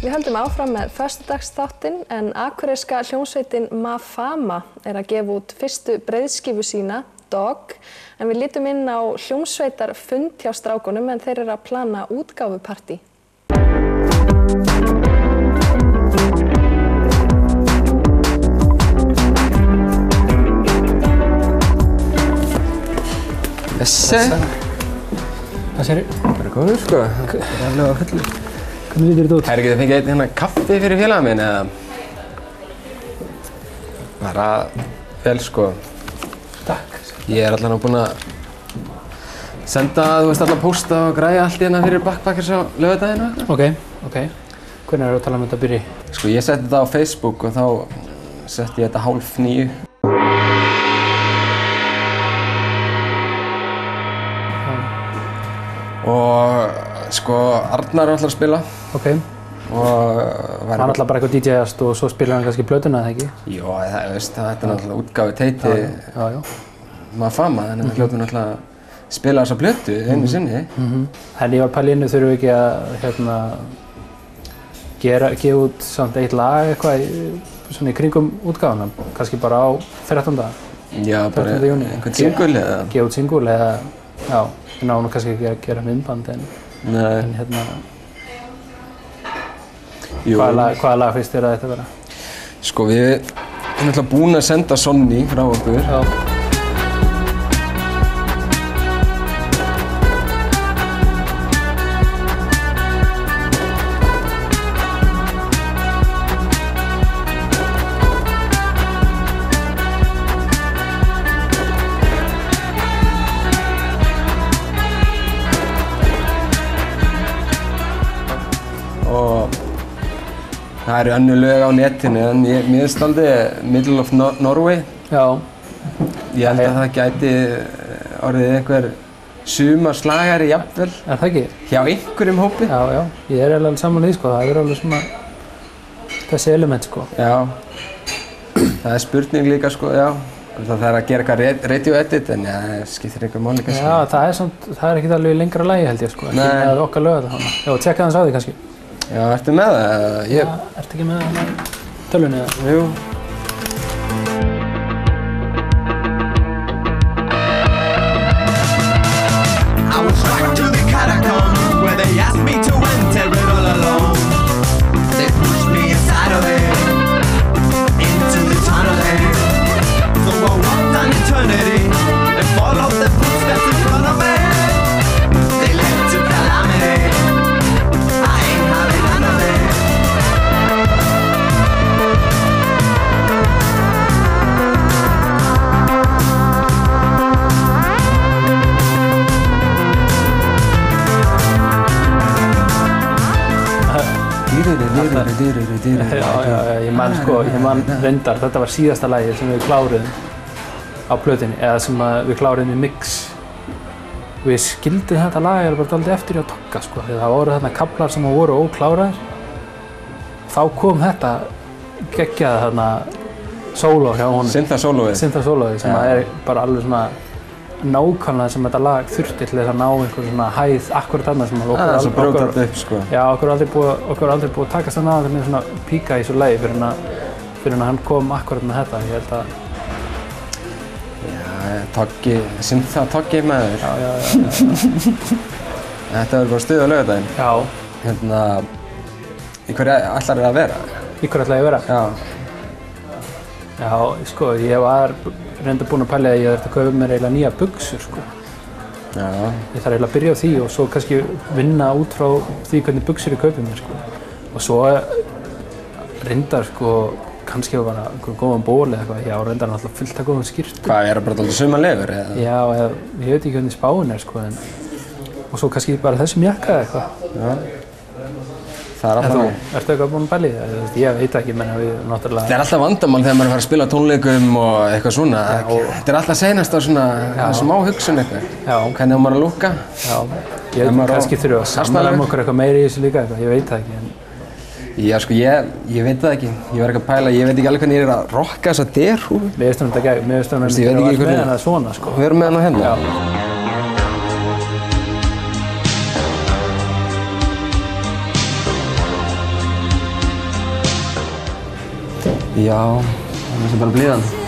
Við höldum áfram með föstudagsþáttinn en akureyska hljómsveitin Mafama að gefa út fyrstu breiðskífu sína, Dog, en við lítum inn á hljómsveitarfund hjá strákunum en þeir að plana útgáfupartí. Þessi? Hvað segir þið? Það góður sko. Það alveg á fullu. Hvernig lítur þetta út? Ekki þið fengið hérna kaffi fyrir félaga minn eða? Bara vel sko. Takk. Ég allan búinn að senda, alla pósta og græja allt hérna fyrir Backpackers á laugardaginn og eitthvað. Ok. Hvernig að tala þetta að byrja? Sko ég setti þetta á Facebook og þá setti ég þetta 8:30. Og sko Arnar alltaf að spila. Ok. Og hann alltaf bara eitthvað DJ-ast og svo spilar hann kannski plötuna, eða ekki? Jó, þetta er náttúrulega útgáfu teiti Mafama, þannig að hljótum náttúrulega að spila þessa plötu einu sinni. En ég var pæli innu, þurfum við ekki að gefa út samt eitt lag eitthvað svona í kringum útgáfuna, kannski bara á 13. Já, bara einhvern single eða? Gefa út single eða, já. Við náum kannski ekki að gera myndband en hérna... Hvaða lag finnst þér að þetta vera? Sko við erum náttúrulega búin að senda Sonny frá okkur. Já. Það eru önnur lög á netinu en mér finnst aldrei Middle of Norway. Já. Ég held að það gæti orðið einhver sumarslagari jafnvel. Er það ekki? Hjá einhverjum hópi. Já. Ég er alveg saman í sko, það er alveg svona þessi element sko. Já. Það er spurning líka sko, já. Það er að gera eitthvað radio edit en það skiptir einhver máli kannski. Já, það er ekkert alveg lengra lagi held ég sko. Nei. Það er okkar lög þetta hana. Já, tjekka þess á því kannski. Já, ertu með það? Já, ertu ekki með það tölvunni eða? Jú. I was dragged to the catacombs where they asked me to enter it all alone. They pushed me inside of it, into the tunnel there. So I walked on eternity and followed the footsteps in front of me. They led to calamity. Ég man reyndar, þetta var síðasta lagið sem við kláruðum á plötunni, eða sem við kláruðum í mix. Við skildum þetta lag bara dálítið eftir í að tokka sko, því það voru þarna kaflar sem voru ókláraðir. Þá kom þetta geggjaða þarna sóló hjá honum. Synthasólóið sem er bara alveg svona nákvæmlega sem þetta lag þurfti til þess að ná einhver svona hæð akkurat þarna sem okkur aldrei búið að takast þarna að með svona píka í þessu lagi fyrir en hann kom akkurat með þetta. Ég held að Toggi með þér. Já. Þetta verður bara stuð á laugardaginn. Já. Hérna, í hverju ætlar þér að vera? Í hverju ætlar ég að vera? Já. Já, sko, ég var reyndar búinn að pæla að ég þurfti að kaupa mér eiginlega nýja buxur, sko. Já. Ég þarf eiginlega að byrja á því og svo kannski vinna út frá því hvernig buxur ég kaupi mér, sko. Og svo reyndar, sko, kannski var bara einhverjum góðan ból eða eitthvað. Já, reyndar náttúrulega fullt af góðum skyrtum. Hvað, er það bara alltaf sumarlegur eða? Já, ég veit ekki hvernig spáin er, sko, og svo kannski bara þessum jakka eða eitthvað. Já. Það er alltaf nóg. Ertu eitthvað búinn að pæla í það? Ég veit ekki, menn við náttúrulega... Þetta er alltaf vandamál þegar maður er að fara að spila tónleikum og eitthvað svona. Þetta er alltaf seinast á svona smá hugsun eitthvað. Já. Hvernig á maður að lúkka? Já. Ég veit kannski þurfa að samla okkur eitthvað meiri í þessu líka eitthvað. Ég veit það ekki. Já, sko, ég veit það ekki. Ég var ekki að pæla. Ég veit ekki alveg hvernig ég er að rokka þessa derhúfu. Mér finnst þetta Já, það er bara blíðan.